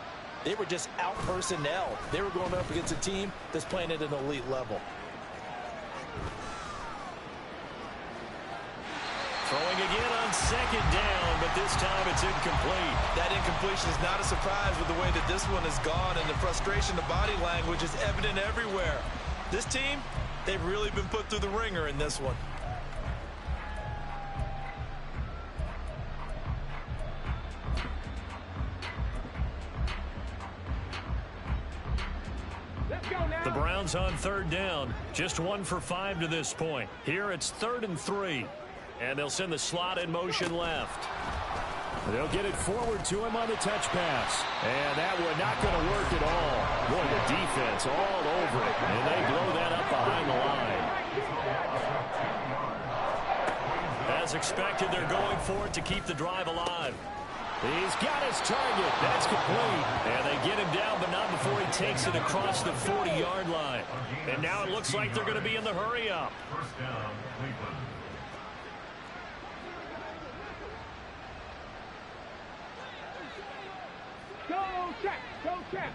they were just out-personnel. They were going up against a team that's playing at an elite level. Throwing again on second down, but this time it's incomplete. That incompletion is not a surprise with the way that this one has gone, and the frustration, the body language is evident everywhere. This team, they've really been put through the ringer in this one. The Browns on third down. Just 1 for 5 to this point. Here it's 3rd and 3. And they'll send the slot in motion left. They'll get it forward to him on the touch pass. And that one not going to work at all. Boy, the defense all over it. And they blow that up behind the line. As expected, they're going for it to keep the drive alive. He's got his target. That's complete. And they get him down, but not before he takes it across the 40-yard line. And now it looks like they're going to be in the hurry-up. First down, Cleveland. Go check.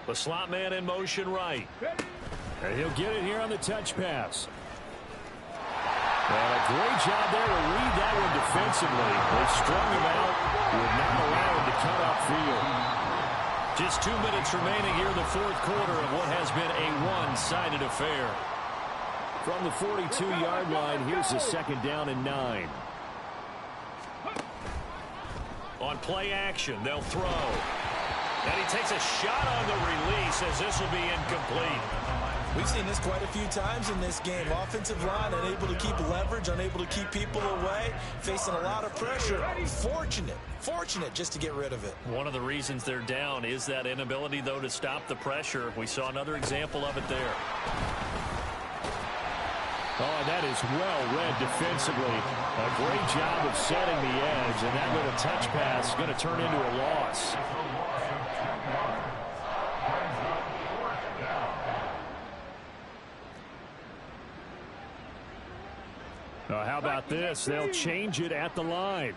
The slot man in motion right. And he'll get it here on the touch pass. And a great job there to read that one defensively. They strung him out, would not allow him to cut upfield. Just 2 minutes remaining here in the 4th quarter of what has been a one-sided affair. From the 42-yard line, here's the 2nd down and 9. On play action, they'll throw. And he takes a shot on the release as this will be incomplete. We've seen this quite a few times in this game. Offensive line unable to keep leverage, unable to keep people away, facing a lot of pressure. Fortunate just to get rid of it. One of the reasons they're down is that inability, though, to stop the pressure. We saw another example of it there. Oh, that is well read defensively. A great job of setting the edge, and that little touch pass is going to turn into a loss. How about this? They'll change it at the line.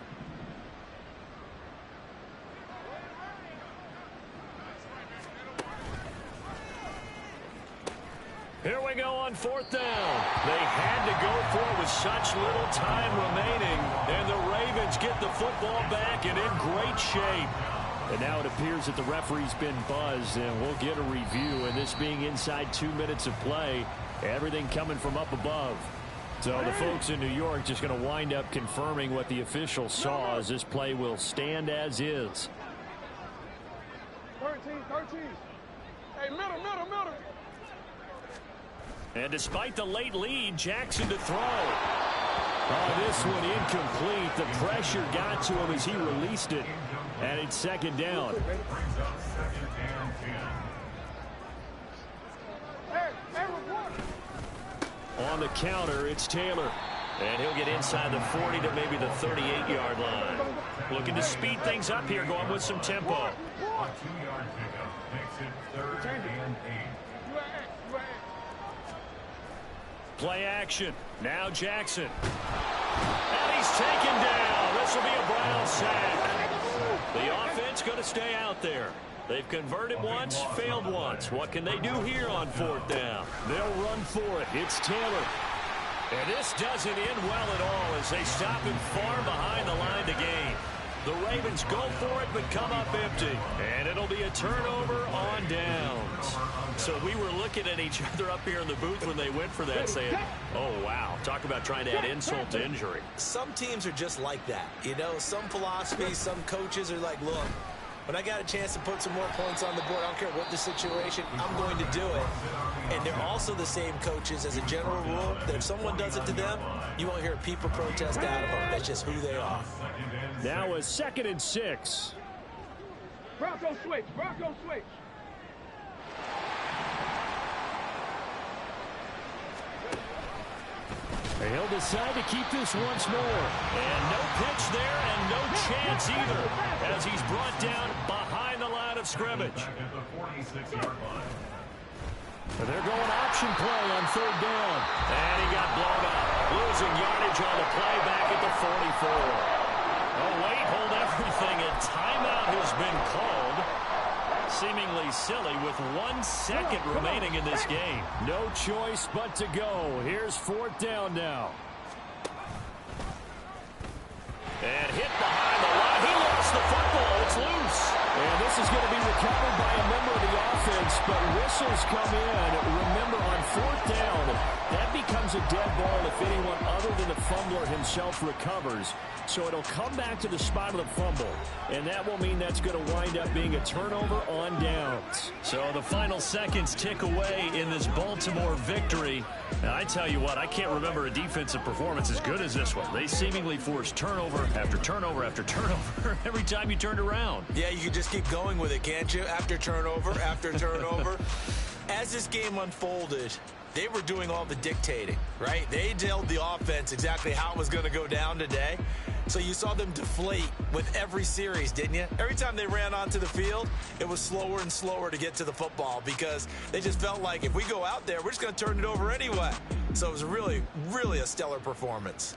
Here we go on 4th down. They had to go for it with such little time remaining. And the Ravens get the football back and in great shape. And now it appears that the referee's been buzzed, and we'll get a review. And this being inside 2 minutes of play, everything coming from up above. So the folks in New York just going to wind up confirming what the official saw, as this play will stand as is. 13. Hey, middle. And despite the late lead, Jackson to throw. Oh, this one incomplete. The pressure got to him as he released it. And it's second down. On the counter, it's Taylor. And he'll get inside the 40 to maybe the 38-yard line. Looking to speed things up here, going with some tempo. A 2-yard pickup makes it 3rd and 8. Play action. Now Jackson. And he's taken down. This will be a Brown sack. The offense going to stay out there. They've converted once, failed once. What can they do here on 4th down? They'll run for it. It's Taylor. And this doesn't end well at all as they stop him far behind the line to gain. The Ravens go for it but come up empty. And it'll be a turnover on downs. So we were looking at each other up here in the booth when they went for that saying, oh, wow, talk about trying to add insult to injury. Some teams are just like that. You know, some philosophies, some coaches are like, look, when I got a chance to put some more points on the board, I don't care what the situation, I'm going to do it. And they're also the same coaches as a general rule that if someone does it to them, you won't hear people protest out of them. That's just who they are. Now a 2nd and 6. Bronco switch. He'll decide to keep this once more. And no pitch there and no chance either as he's brought down behind the line of scrimmage. At the 46-yard line. They're going option play on 3rd down. And he got blown up. Losing yardage on the play back at the 44. Oh, wait, hold everything. A timeout has been called. Seemingly silly with 1 second remaining in this game. No choice but to go. Here's 4th down now. And hit behind the line. He lost the football. It's loose. And this is going to be recovered by a member of the offense, but whistles come in. Remember, on 4th down, that becomes a dead ball if anyone other than the fumbler himself recovers. So it'll come back to the spot of the fumble, and that will mean that's going to wind up being a turnover on downs. So the final seconds tick away in this Baltimore victory. Now, I tell you what, I can't remember a defensive performance as good as this one. They seemingly forced turnover after turnover after turnover every time you turned around. Yeah, you can just keep going with it, can't you? After turnover, after turnover. As this game unfolded, they were doing all the dictating, right? They told the offense exactly how it was going to go down today. So you saw them deflate with every series, didn't you? Every time they ran onto the field, it was slower and slower to get to the football because they just felt like if we go out there, we're just going to turn it over anyway. So it was really, really a stellar performance.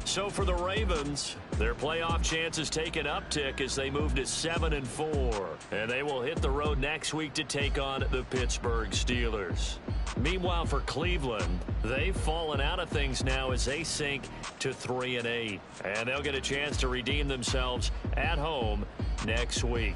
So for the Ravens, their playoff chances take an uptick as they move to 7-4. And they will hit the road next week to take on the Pittsburgh Steelers. Meanwhile, for Cleveland, they've fallen out of things now as they sink to 3-8. And they'll get a chance to redeem themselves at home next week.